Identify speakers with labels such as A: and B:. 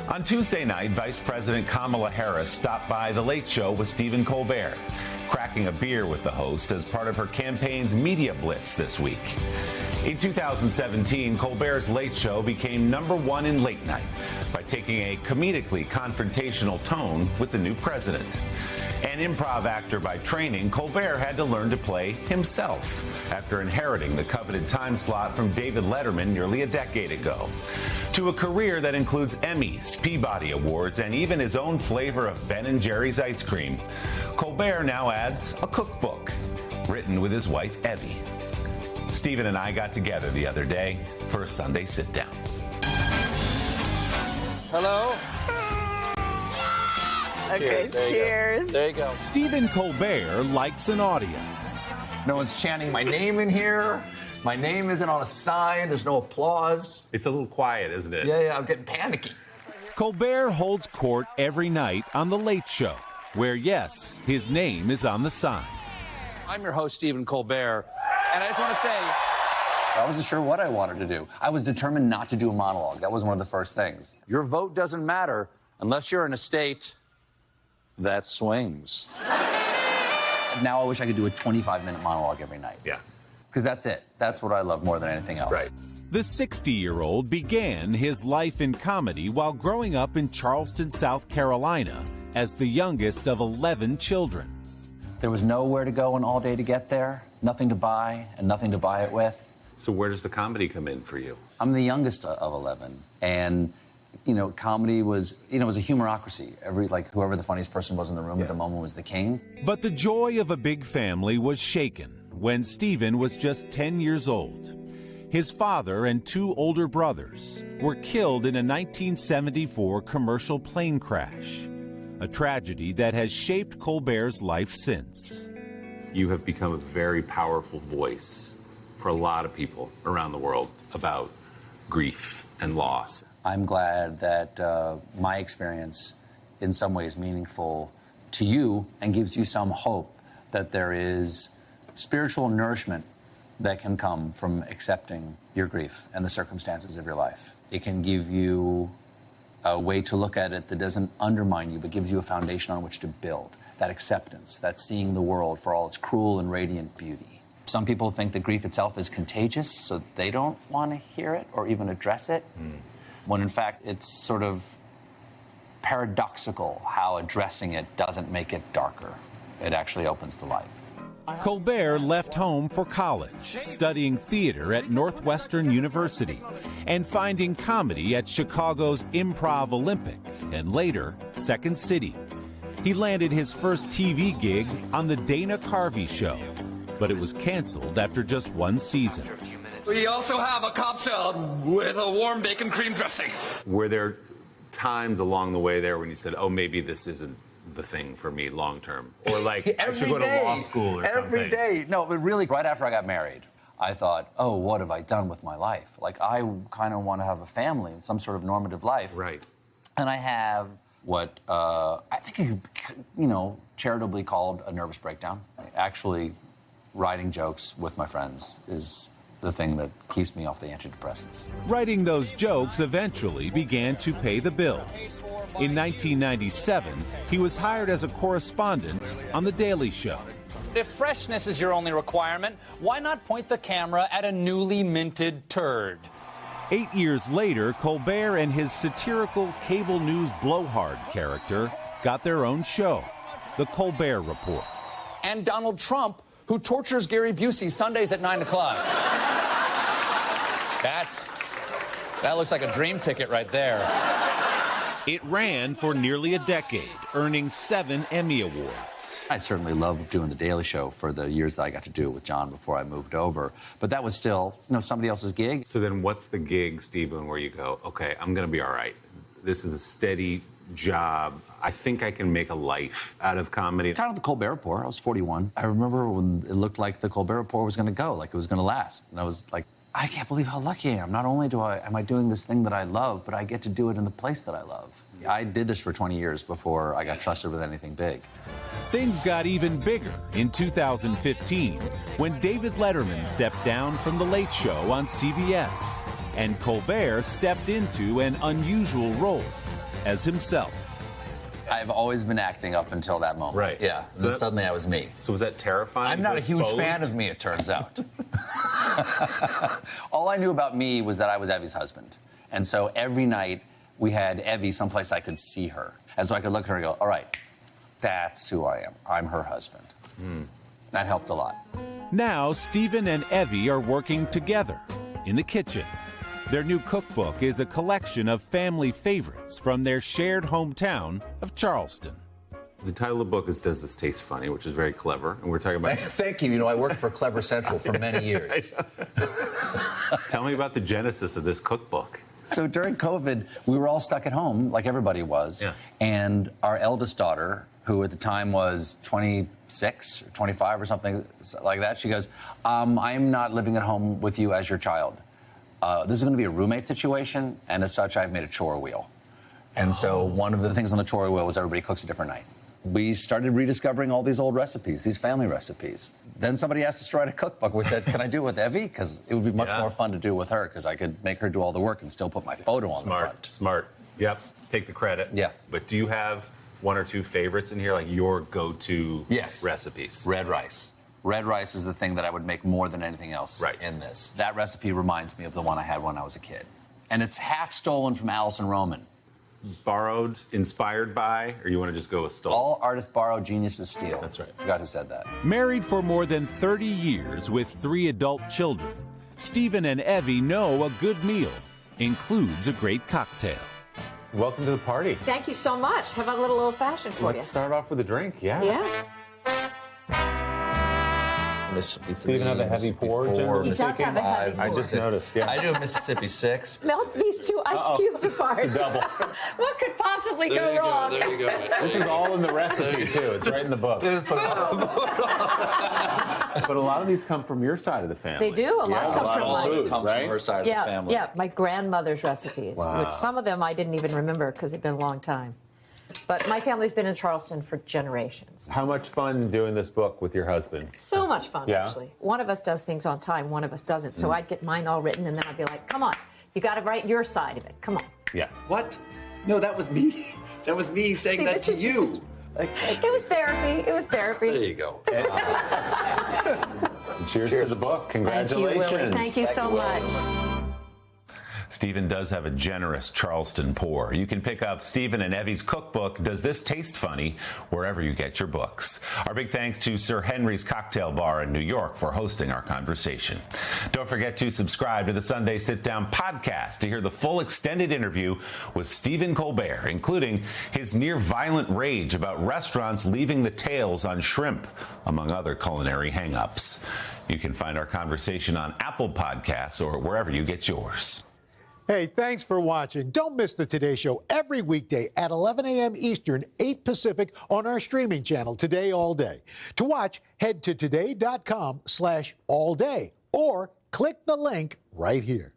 A: On Tuesday night, Vice President Kamala Harris stopped by The Late Show with Stephen Colbert, cracking a beer with the host as part of her campaign's media blitz this week. In 2017, Colbert's Late Show became #1 in late night by taking a comedically confrontational tone with the new president. An improv actor by training, Colbert had to learn to play himself after inheriting the coveted time slot from David Letterman nearly a decade ago. To a career that includes Emmys, Peabody Awards, and even his own flavor of Ben & Jerry's ice cream, Colbert now adds a cookbook written with his wife, Evie. Stephen and I got together the other day for a Sunday Sitdown.
B: Hello?
C: Okay, cheers.
B: There you go.
D: Stephen Colbert likes an audience.
E: No one's chanting my name in here. My name isn't on a sign. There's no applause.
A: It's a little quiet, isn't it?
E: Yeah, I'm getting panicky.
D: Colbert holds court every night on The Late Show, where, yes, his name is on the sign.
B: I'm your host, Stephen Colbert, and I just want to say...
E: I wasn't sure what I wanted to do. I was determined not to do a monologue. That was one of the first things.
B: Your vote doesn't matter unless you're in a state that swings.
E: Now I wish I could do a 25-minute monologue every night.
A: Yeah.
E: Because that's it. That's what I love more than anything else.
A: Right.
D: The 60-year-old began his life in comedy while growing up in Charleston, South Carolina, as the youngest of 11 children.
E: There was nowhere to go and all day to get there, nothing to buy, and nothing to buy it with.
A: So where does the comedy come in for you?
E: I'm the youngest of 11, and comedy was, it was a humorocracy. Whoever the funniest person was in the room at the moment was the king.
D: But the joy of a big family was shaken when Stephen was just 10 years old. His father and 2 older brothers were killed in a 1974 commercial plane crash, a tragedy that has shaped Colbert's life since.
A: You have become a very powerful voice for a lot of people around the world about grief and loss.
E: I'm glad that my experience in some way is meaningful to you and gives you some hope that there is spiritual nourishment that can come from accepting your grief and the circumstances of your life. It can give you a way to look at it that doesn't undermine you, but gives you a foundation on which to build. That acceptance, that seeing the world for all its cruel and radiant beauty. Some people think that grief itself is contagious, so they don't want to hear it or even address it, when in fact it's sort of paradoxical how addressing it doesn't make it darker. It actually opens the light.
D: Colbert left home for college, studying theater at Northwestern University and finding comedy at Chicago's Improv Olympic and later Second City. He landed his first TV gig on The Dana Carvey Show, but it was canceled after just 1 season.
F: We also have a Cobb salad with a warm bacon cream dressing.
A: Were there times along the way there when you said, oh, maybe this isn't the thing for me long term? Or like, I should go to law school or something?
E: Every day. No, but really, right after I got married, I thought, oh, what have I done with my life? Like, I kind of want to have a family and some sort of normative life.
A: Right.
E: And I have what I think, charitably called a nervous breakdown. Actually, writing jokes with my friends is the thing that keeps me off the antidepressants.
D: Writing those jokes eventually began to pay the bills. In 1997, he was hired as a correspondent on The Daily Show.
G: If freshness is your only requirement, why not point the camera at a newly minted turd?
D: 8 years later, Colbert and his satirical cable news blowhard character got their own show, The Colbert Report.
B: And Donald Trump, who tortures Gary Busey Sundays at 9 o'clock. That looks like a dream ticket right there.
D: It ran for nearly a decade, earning 7 Emmy Awards.
E: I certainly loved doing The Daily Show for the years that I got to do it with John before I moved over. But that was still, somebody else's gig.
A: So then what's the gig, Stephen, where you go, okay, I'm going to be all right. This is a steady job. I think I can make a life out of comedy.
E: Kind of The Colbert Report. I was 41. I remember when it looked like The Colbert Report was going to go, like it was going to last. And I was like, I can't believe how lucky I am. Not only am I doing this thing that I love, but I get to do it in the place that I love. I did this for 20 years before I got trusted with anything big.
D: Things got even bigger in 2015 when David Letterman stepped down from The Late Show on CBS and Colbert stepped into an unusual role. as himself.
E: I've always been acting up until that moment.
A: Right.
E: Yeah.
A: So
E: Then
A: that-
E: suddenly I was me.
A: So was that terrifying?
E: I'm not a huge
A: Exposed?
E: fan of me, it turns out. All I knew about me was that I was Evie's husband. And so every night we had Evie someplace I could see her. And so I could look at her and go, all right, that's who I am. I'm her husband. That helped a lot.
D: Now, Stephen and Evie are working together in the kitchen. Their new cookbook is a collection of family favorites from their shared hometown of Charleston.
A: The title of the book is Does This Taste Funny, which is very clever. And we're talking about...
E: Thank you. You know, I worked for Clever Central for many years.
A: Tell me about the genesis of this cookbook.
E: So during COVID, we were all stuck at home, like everybody was.
A: Yeah.
E: And our eldest daughter, who at the time was 26 or 25 or something like that, she goes, I'm not living at home with you as your child. This is going to be a roommate situation, and as such, I've made a chore wheel. And so one of the things on the chore wheel was everybody cooks a different night. We started rediscovering all these old recipes, these family recipes. Then somebody asked us to write a cookbook. We said, can I do it with Evie? Because it would be much more fun to do with her, because I could make her do all the work and still put my photo on the front.
A: Smart. Yep. Take the credit.
E: Yeah.
A: But do you have one or two favorites in here, like your go-to recipes?
E: Red rice. Red rice is the thing that I would make more than anything else in this. That recipe reminds me of the one I had when I was a kid. And it's half stolen from Alison Roman.
A: Borrowed, inspired by, or you want to just go with stolen?
E: All artists borrow, geniuses steal.
A: That's right.
E: Forgot who said that.
D: Married for more than 30 years with 3 adult children, Stephen and Evie know a good meal includes a great cocktail.
A: Welcome to the party.
C: Thank you so much. Have a little old-fashioned for you.
A: Let's start off with a drink,
C: Yeah.
A: Stephen have a heavy pour,
C: He does have a heavy pour.
A: I just noticed,
E: I do a Mississippi 6.
C: Melt these 2 ice cubes apart.
A: Double.
C: What could possibly go wrong?
E: There you go.
A: This is all in the recipe, too. It's right in the book. But a lot of these come from your side of the family.
C: They do. A lot comes from
E: All
C: mine.
E: food comes from her side of the family.
C: Yeah, my grandmother's recipes, which some of them I didn't even remember because it'd been a long time. But my family's been in Charleston for generations.
A: How much fun doing this book with your husband?
C: So much fun,
A: Yeah?
C: actually. One of us does things on time, one of us doesn't. So I'd get mine all written, and then I'd be like, come on, you got to write your side of it. Come on.
A: Yeah.
E: What? No, that was me. That was me saying that to you.
C: It was therapy. It was therapy.
E: There you go.
A: Cheers to the book. Congratulations.
C: Thank you, Willie. Thank you so much.
A: Stephen does have a generous Charleston pour. You can pick up Stephen and Evie's cookbook, Does This Taste Funny?, wherever you get your books. Our big thanks to Sir Henry's Cocktail Bar in New York for hosting our conversation. Don't forget to subscribe to the Sunday Sitdown podcast to hear the full extended interview with Stephen Colbert, including his near-violent rage about restaurants leaving the tails on shrimp, among other culinary hang-ups. You can find our conversation on Apple Podcasts or wherever you get yours.
H: Hey, thanks for watching. Don't miss the Today Show every weekday at 11 a.m. Eastern, 8 Pacific on our streaming channel, Today All Day. To watch, head to today.com/allday or click the link right here.